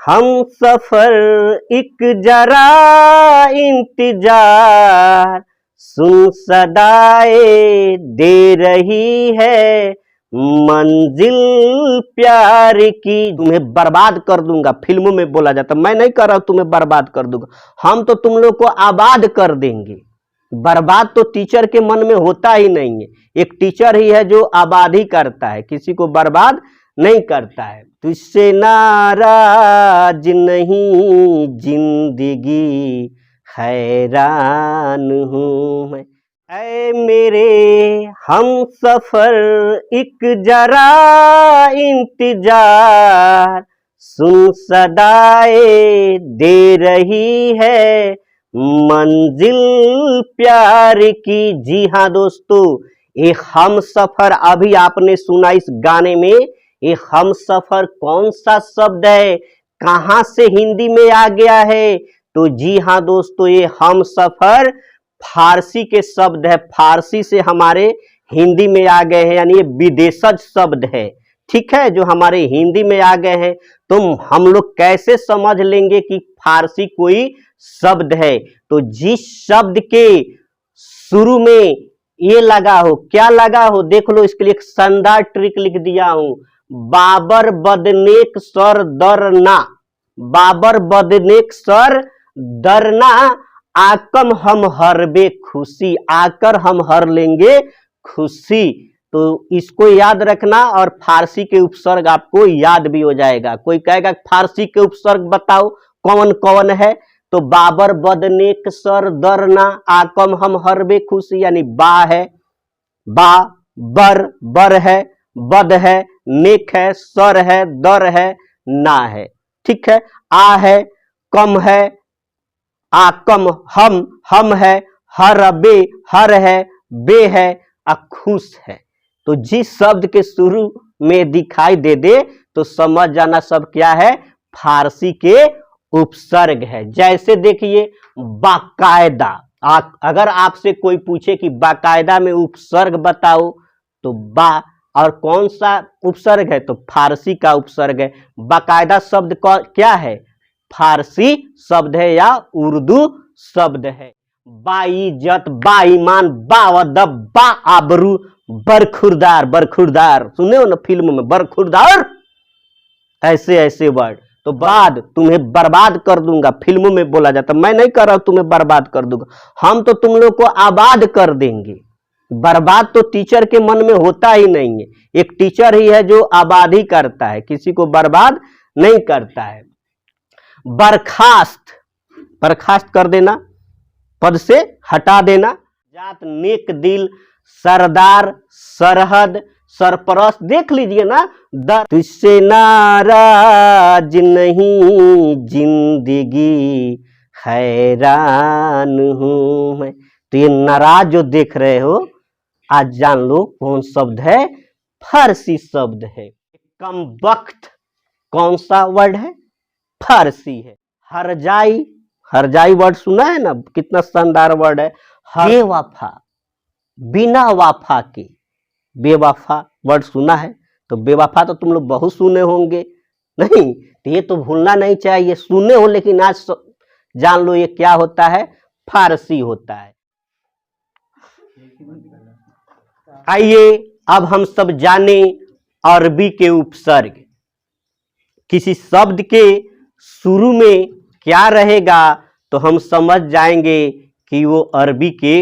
हम सफर एक जरा इंतजार सुन सदाए दे रही है मंजिल प्यार की। तुम्हें बर्बाद कर दूंगा, फिल्मों में बोला जाता, मैं नहीं कर रहा तुम्हें बर्बाद कर दूंगा, हम तो तुम लोग को आबाद कर देंगे। बर्बाद तो टीचर के मन में होता ही नहीं है, एक टीचर ही है जो आबाद ही करता है, किसी को बर्बाद नहीं करता है। तुझसे नाराज नहीं जिंदगी हैरान हूं मैं, ऐ मेरे हम सफर एक जरा इंतजार सुन सदाए दे रही है मंजिल प्यार की। जी हाँ दोस्तों, ये हम सफर अभी आपने सुना इस गाने में, ये हम सफर कौन सा शब्द है, कहां से हिंदी में आ गया है? तो जी हाँ दोस्तों, ये हम सफर फारसी के शब्द है, फारसी से हमारे हिंदी में आ गए हैं, यानी ये विदेशज शब्द है, ठीक है, जो हमारे हिंदी में आ गए हैं। तो हम लोग कैसे समझ लेंगे कि फारसी कोई शब्द है? तो जिस शब्द के शुरू में ये लगा हो, क्या लगा हो, देख लो, इसके लिए एक शानदार ट्रिक लिख दिया हूं। बाबर बदनेक सर दरना, बाबर बदनेक सर दरना, आकम हम हरबे खुशी, आकर हम हर लेंगे खुशी। तो इसको याद रखना और फारसी के उपसर्ग आपको याद भी हो जाएगा। कोई कहेगा फारसी के उपसर्ग बताओ कौन कौन है, तो बाबर बदनेक सर दरना, आकम हम हरबे खुशी, यानी बा है, बा, बर है, बद है, नेक है, सर है, दर है, ना है, ठीक है, आ है, कम है, आकम हम है, हर बे हर है, बे है, खुश है। तो जिस शब्द के शुरू में दिखाई दे दे तो समझ जाना सब क्या है, फारसी के उपसर्ग है। जैसे देखिए बाकायदा, अगर आपसे कोई पूछे कि बाकायदा में उपसर्ग बताओ तो बा, और कौन सा उपसर्ग है, तो फारसी का उपसर्ग है। बाकायदा शब्द क्या है, फारसी शब्द है या उर्दू शब्द है। बाइज्जत, बाईमान, बावदब, बा आबरू, बरखुरदार, बरखुरदार सुने हो ना फिल्म में, बरखुरदार, ऐसे ऐसे वर्ड। तो बाद तुम्हें बर्बाद कर दूंगा, फिल्मों में बोला जाता, मैं नहीं कर रहा तुम्हें बर्बाद कर दूंगा, हम तो तुम लोग को आबाद कर देंगे। बर्बाद तो टीचर के मन में होता ही नहीं है, एक टीचर ही है जो आबाद ही करता है, किसी को बर्बाद नहीं करता है। बर्खास्त, बर्खास्त कर देना, पद से हटा देना। जात, नेक दिल, सरदार, सरहद, सरपरस्त, देख लीजिए ना, तुझसे नाराज नहीं जिंदगी हैरान हूं मैं। तो ये नाराज जो देख रहे हो, आज जान लो कौन शब्द है, फारसी शब्द है। कम वक्त कौन सा वर्ड है, फारसी है। हरजाई, हरजाई वर्ड सुना है ना, कितना शानदार वर्ड है। बेवफा, बिना वाफा के, बेवफा वर्ड सुना है, तो बेवफा तो तुम लोग बहुत सुने होंगे, नहीं तो ये तो भूलना नहीं चाहिए, सुने हो लेकिन आज जान लो ये क्या होता है, फारसी होता है। आइए अब हम सब जाने अरबी के उपसर्ग। किसी शब्द के शुरू में क्या रहेगा तो हम समझ जाएंगे कि वो अरबी के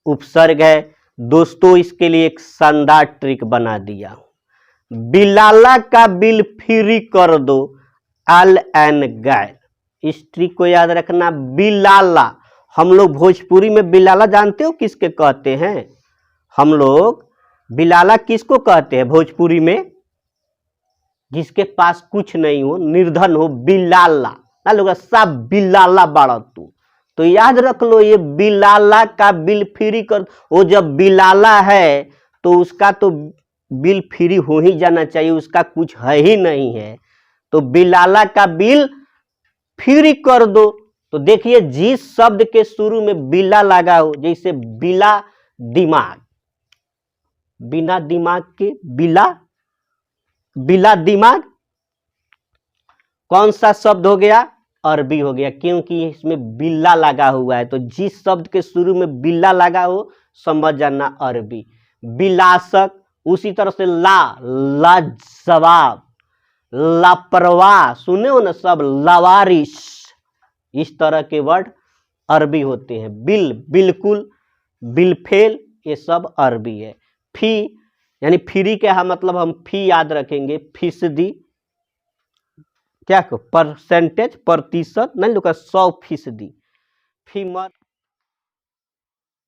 उपसर्ग है। दोस्तों इसके लिए एक शानदार ट्रिक बना दिया, बिलाला का बिल फ्री कर दो, अल एन गैर। इस ट्रिक को याद रखना, बिलाला, हम लोग भोजपुरी में बिलाला जानते हो किसके कहते हैं, हम लोग बिलाला किसको कहते हैं भोजपुरी में, जिसके पास कुछ नहीं हो, निर्धन हो, बिलाला ना लोग, सब बिलाला बाड़ा तू। तो याद रख लो, ये बिलाला का बिल फ्री कर, वो जब बिलाला है तो उसका तो बिल फ्री हो ही जाना चाहिए, उसका कुछ है ही नहीं है, तो बिलाला का बिल फ्री कर दो। तो देखिए जिस शब्द के शुरू में बिला लगा हो, जैसे बिला दिमाग, बिना दिमाग के बिला, बिला दिमाग, कौन सा शब्द हो गया? अरबी हो गया, क्योंकि इसमें बिल्ला लगा हुआ है। तो जिस शब्द के शुरू में बिल्ला लगा हो समझ जाना अरबी। बिलासक, उसी तरह से लाजवाब, लापरवाह, सुने हो ना सब, लवारिश, इस तरह के वर्ड अरबी होते हैं। बिल्कुल, बिलफेल, ये सब अरबी है। फी यानी फ्री का मतलब हम फी याद रखेंगे, फीसदी, क्या परसेंटेज, प्रतिशत नहीं, 100%। फीमर